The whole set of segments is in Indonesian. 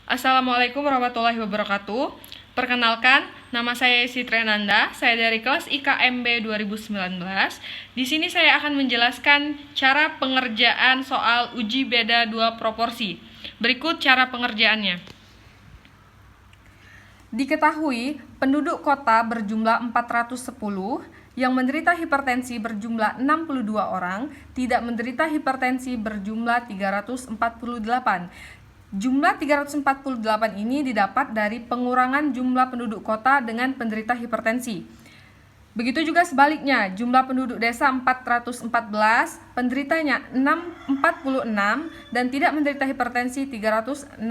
Assalamualaikum warahmatullahi wabarakatuh. Perkenalkan, nama saya Sitri Nanda. Saya dari kelas IKMB 2019. Di sini saya akan menjelaskan cara pengerjaan soal uji beda dua proporsi. Berikut cara pengerjaannya. Diketahui, penduduk kota berjumlah 410, yang menderita hipertensi berjumlah 62 orang, tidak menderita hipertensi berjumlah 348. Jumlah 348 ini didapat dari pengurangan jumlah penduduk kota dengan penderita hipertensi. Begitu juga sebaliknya, jumlah penduduk desa 414, penderitanya 46 dan tidak menderita hipertensi 368.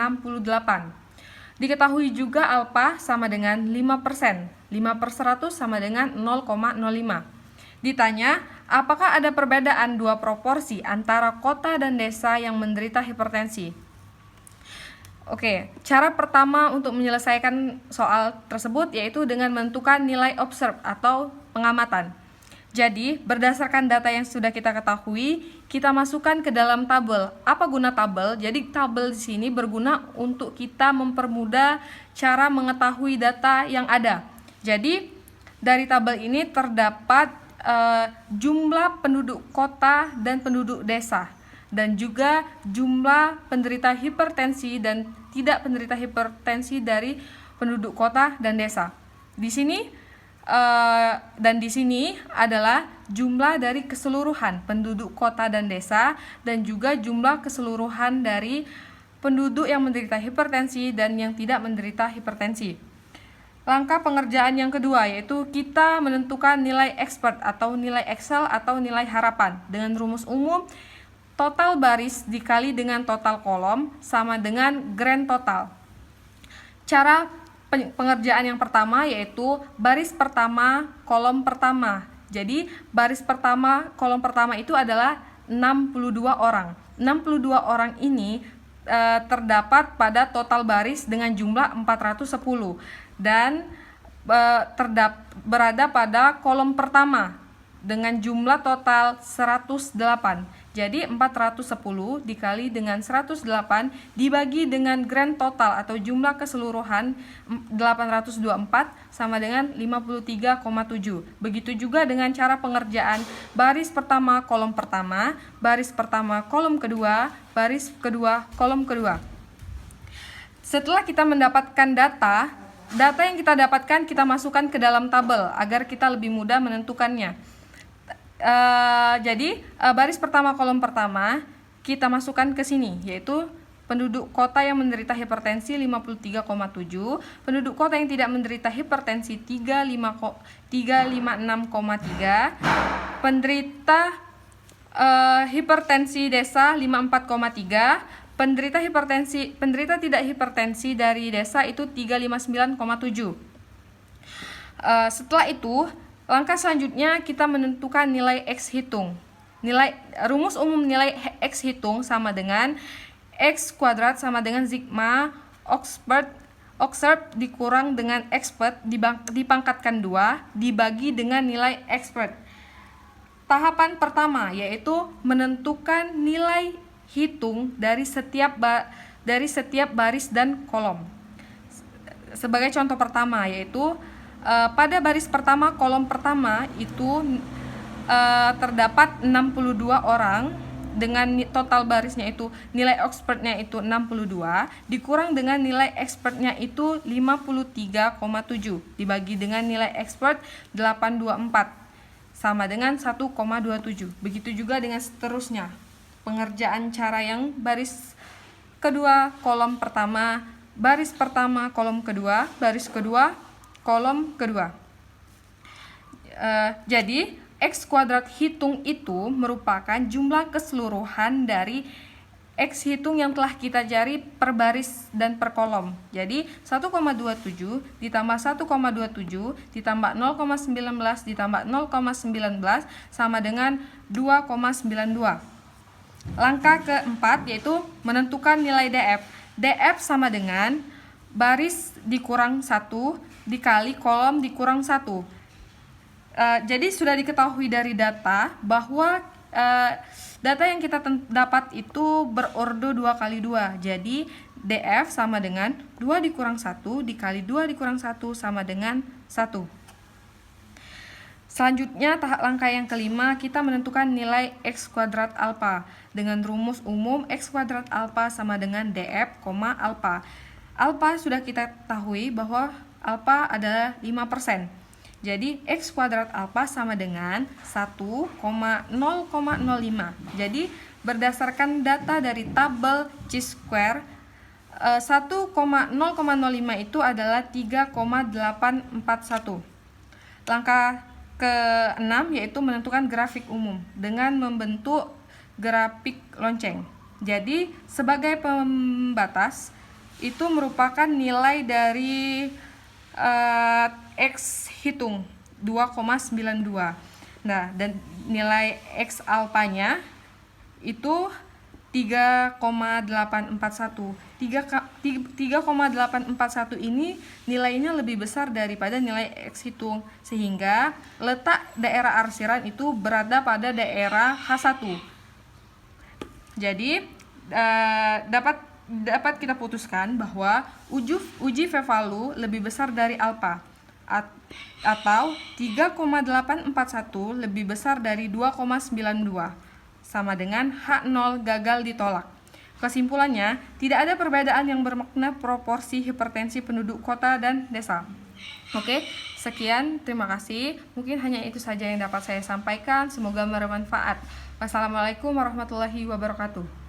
Diketahui juga alfa sama dengan 5%, 5/100 sama dengan 0,05. Ditanya, apakah ada perbedaan dua proporsi antara kota dan desa yang menderita hipertensi? Oke, cara pertama untuk menyelesaikan soal tersebut yaitu dengan menentukan nilai observe atau pengamatan. Jadi, berdasarkan data yang sudah kita ketahui, kita masukkan ke dalam tabel. Apa guna tabel? Jadi, tabel di sini berguna untuk kita mempermudah cara mengetahui data yang ada. Jadi, dari tabel ini terdapat jumlah penduduk kota dan penduduk desa, dan juga jumlah penderita hipertensi dan tidak penderita hipertensi dari penduduk kota dan desa. Di sini di sini adalah jumlah dari keseluruhan penduduk kota dan desa dan juga jumlah keseluruhan dari penduduk yang menderita hipertensi dan yang tidak menderita hipertensi. Langkah pengerjaan yang kedua yaitu kita menentukan nilai expert atau nilai Excel atau nilai harapan dengan rumus umum. Total baris dikali dengan total kolom sama dengan grand total. Cara pengerjaan yang pertama yaitu baris pertama, kolom pertama. Jadi baris pertama, kolom pertama itu adalah 62 orang. 62 orang ini terdapat pada total baris dengan jumlah 410 dan berada pada kolom pertama dengan jumlah total 108. Jadi 410 dikali dengan 108 dibagi dengan grand total atau jumlah keseluruhan 824 sama dengan 53,7. Begitu juga dengan cara pengerjaan baris pertama kolom pertama, baris pertama kolom kedua, baris kedua kolom kedua. Setelah kita mendapatkan data yang kita dapatkan kita masukkan ke dalam tabel agar kita lebih mudah menentukannya. Jadi baris pertama kolom pertama kita masukkan ke sini yaitu penduduk kota yang menderita hipertensi 53,7, penduduk kota yang tidak menderita hipertensi 356,3, penderita hipertensi desa 54,3, penderita tidak hipertensi dari desa itu 359,7. Setelah itu langkah selanjutnya kita menentukan nilai X hitung. Rumus umum nilai X hitung sama dengan X kuadrat sama dengan sigma observed dikurang dengan expert dipangkatkan 2 dibagi dengan nilai expert. Tahapan pertama yaitu menentukan nilai hitung dari setiap baris dan kolom. Sebagai contoh pertama yaitu pada baris pertama kolom pertama itu terdapat 62 orang dengan total barisnya itu nilai expertnya itu 62 dikurang dengan nilai expertnya itu 53,7 dibagi dengan nilai expert 824 sama dengan 1,27. Begitu juga dengan seterusnya pengerjaan cara yang baris kedua kolom pertama, baris pertama kolom kedua, baris kedua kolom kedua. Jadi X kuadrat hitung itu merupakan jumlah keseluruhan dari X hitung yang telah kita cari per baris dan per kolom. Jadi 1,27 ditambah 1,27 ditambah 0,19 ditambah 0,19 sama dengan 2,92. Langkah keempat yaitu menentukan nilai DF. DF sama dengan baris dikurang 1 dikali kolom dikurang 1. Jadi sudah diketahui dari data bahwa data yang kita dapat itu berordo 2 kali 2. Jadi DF sama dengan 2 dikurang 1 dikali 2 dikurang 1 sama dengan 1. Selanjutnya, tahap langkah yang kelima, kita menentukan nilai X kuadrat alfa. Dengan rumus umum, X kuadrat alfa sama dengan DF, alfa. Alfa sudah kita ketahui bahwa alfa adalah 5%. Jadi, X kuadrat alfa sama dengan 1,0,05. Jadi, berdasarkan data dari tabel Chi-square, 1,0,05 itu adalah 3,841. Langkah ke-6 yaitu menentukan grafik umum dengan membentuk grafik lonceng. Jadi, sebagai pembatas, itu merupakan nilai dari X hitung 2,92. Nah, dan nilai X alfanya itu 3,841. 3,841 ini nilainya lebih besar daripada nilai X hitung, sehingga letak daerah arsiran itu berada pada daerah H1. Jadi dapat kita putuskan bahwa uji V-value lebih besar dari alfa, atau 3,841 lebih besar dari 2,92, sama dengan H0 gagal ditolak. Kesimpulannya, tidak ada perbedaan yang bermakna proporsi hipertensi penduduk kota dan desa. Oke, sekian, terima kasih. Mungkin hanya itu saja yang dapat saya sampaikan. Semoga bermanfaat. Wassalamualaikum warahmatullahi wabarakatuh.